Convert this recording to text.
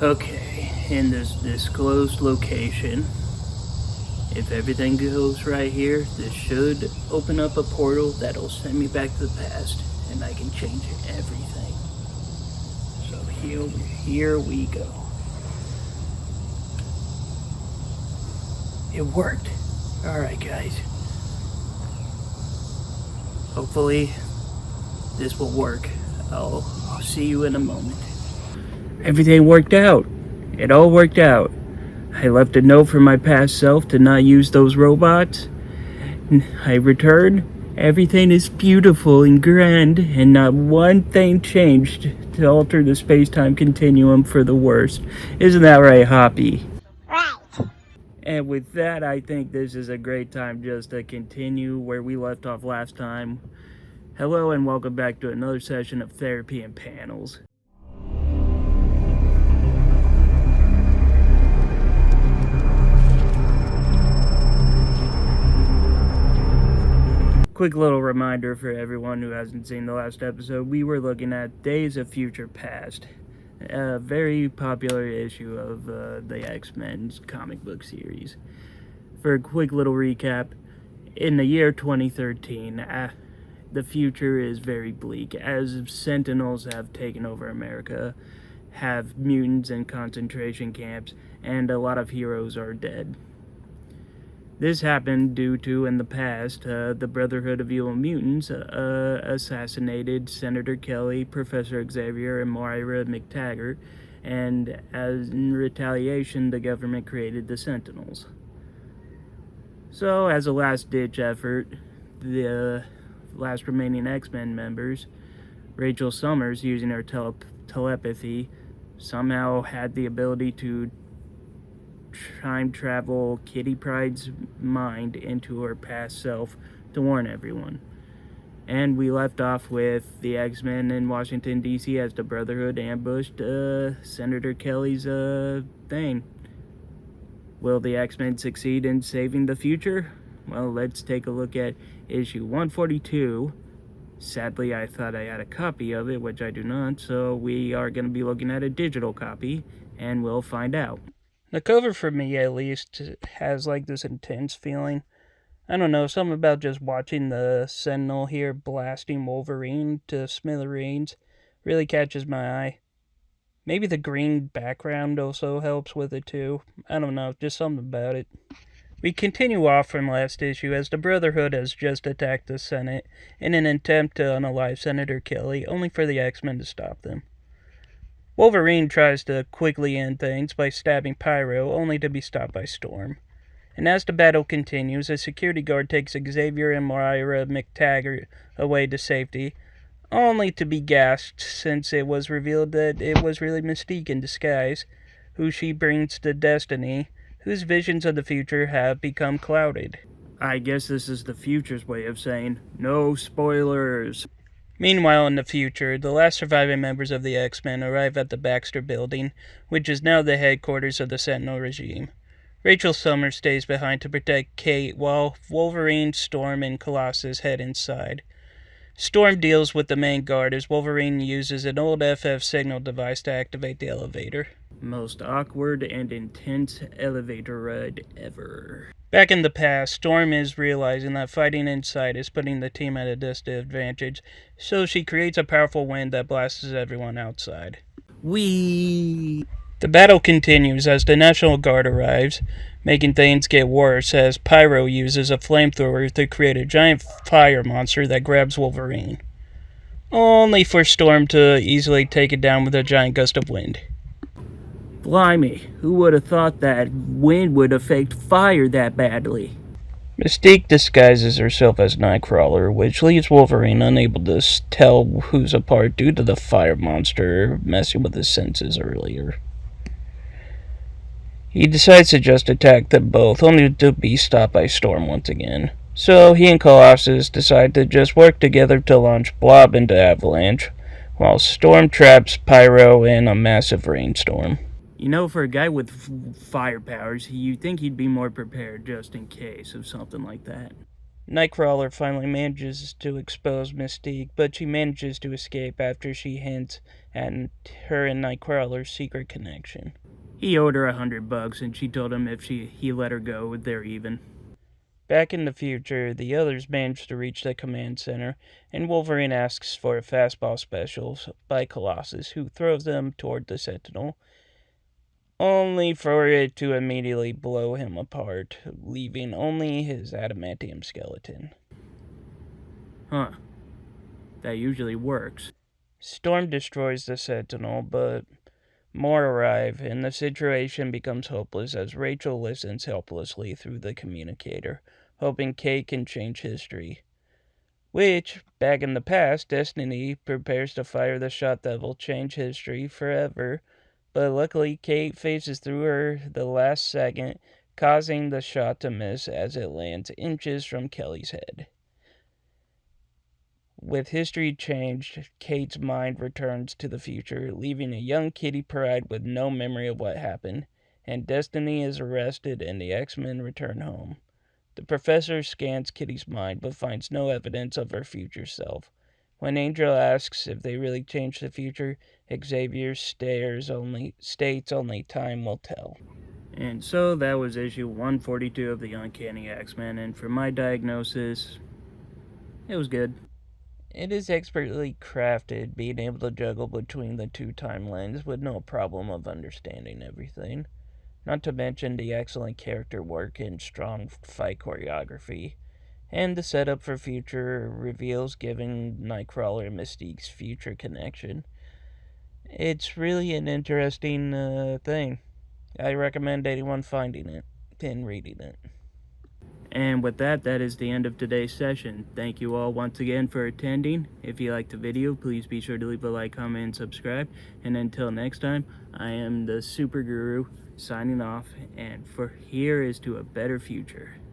Okay, in this disclosed location, if everything goes right here, this should open up a portal that'll send me back to the past, and I can change everything. So here we go. It worked. Alright, guys. Hopefully, this will work. I'll see you in a moment. Everything worked out. It all worked out. I left a note for my past self to not use those robots. I returned. Everything is beautiful and grand, and not one thing changed to alter the space-time continuum for the worst. Isn't that right, Hoppy? Right. And with that, I think this is a great time just to continue where we left off last time. Hello and welcome back to another session of Therapy and Panels. Quick little reminder for everyone who hasn't seen the last episode, we were looking at Days of Future Past, a very popular issue of the X-Men's comic book series. For a quick little recap, in the year 2013, the future is very bleak as Sentinels have taken over America, have mutants in concentration camps, and a lot of heroes are dead. This happened due to, in the past, the Brotherhood of Evil Mutants assassinated Senator Kelly, Professor Xavier, and Moira McTaggart, and as in retaliation, the government created the Sentinels. So, as a last-ditch effort, the last remaining X-Men members, Rachel Summers, using her telepathy, somehow had the ability to time travel Kitty Pryde's mind into her past self to warn everyone. And we left off with the X-Men in Washington, D.C. as the Brotherhood ambushed Senator Kelly's thing. Will the X-Men succeed in saving the future? Well, let's take a look at issue 142. Sadly, I thought I had a copy of it, which I do not, so we are going to be looking at a digital copy, and we'll find out. The cover, for me at least, has like this intense feeling. I don't know, something about just watching the Sentinel here blasting Wolverine to smithereens really catches my eye. Maybe the green background also helps with it too. I don't know, just something about it. We continue off from last issue as the Brotherhood has just attacked the Senate in an attempt to unalive Senator Kelly, only for the X-Men to stop them. Wolverine tries to quickly end things by stabbing Pyro, only to be stopped by Storm. And as the battle continues, a security guard takes Xavier and Moira McTaggart away to safety, only to be gassed since it was revealed that it was really Mystique in disguise, who she brings to Destiny, whose visions of the future have become clouded. I guess this is the future's way of saying, no spoilers. Meanwhile, in the future, the last surviving members of the X-Men arrive at the Baxter Building, which is now the headquarters of the Sentinel regime. Rachel Summers stays behind to protect Kate, while Wolverine, Storm, and Colossus head inside. Storm deals with the main guard as Wolverine uses an old FF signal device to activate the elevator. Most awkward and intense elevator ride ever. Back in the past, Storm is realizing that fighting inside is putting the team at a disadvantage, so she creates a powerful wind that blasts everyone outside. The battle continues as the National Guard arrives, making things get worse as Pyro uses a flamethrower to create a giant fire monster that grabs Wolverine, only for Storm to easily take it down with a giant gust of wind. Blimey, who would have thought that wind would affect fire that badly? Mystique disguises herself as Nightcrawler, which leaves Wolverine unable to tell who's apart due to the fire monster messing with his senses earlier. He decides to just attack them both, only to be stopped by Storm once again. So he and Colossus decide to just work together to launch Blob into Avalanche, while Storm traps Pyro in a massive rainstorm. You know, for a guy with fire powers, you'd think he'd be more prepared just in case of something like that. Nightcrawler finally manages to expose Mystique, but she manages to escape after she hints at her and Nightcrawler's secret connection. He owed her $100, and she told him if he let her go, they're even. Back in the future, the others manage to reach the command center, and Wolverine asks for a fastball special by Colossus, who throws them toward the Sentinel, only for it to immediately blow him apart, leaving only his adamantium skeleton. Huh. That usually works. Storm destroys the Sentinel, but more arrive, and the situation becomes hopeless as Rachel listens helplessly through the communicator, hoping Kate can change history. Which, back in the past, Destiny prepares to fire the shot that will change history forever, but luckily Kate phases through her the last second, causing the shot to miss as it lands inches from Kelly's head. With history changed, Kate's mind returns to the future, leaving a young Kitty Pryde with no memory of what happened, and Destiny is arrested and the X-Men return home. The professor scans Kitty's mind but finds no evidence of her future self. When Angel asks if they really changed the future, Xavier states only time will tell. And so that was issue 142 of the Uncanny X-Men, and for my diagnosis, it was good. It is expertly crafted, being able to juggle between the two timelines with no problem of understanding everything. Not to mention the excellent character work and strong fight choreography, and the setup for future reveals giving Nightcrawler and Mystique's future connection. It's really an interesting thing. I recommend anyone finding it and reading it. And with that, that is the end of today's session. Thank you all once again for attending. If you liked the video, please be sure to leave a like, comment, and subscribe. And until next time, I am the Super Guru signing off, and for here is to a better future.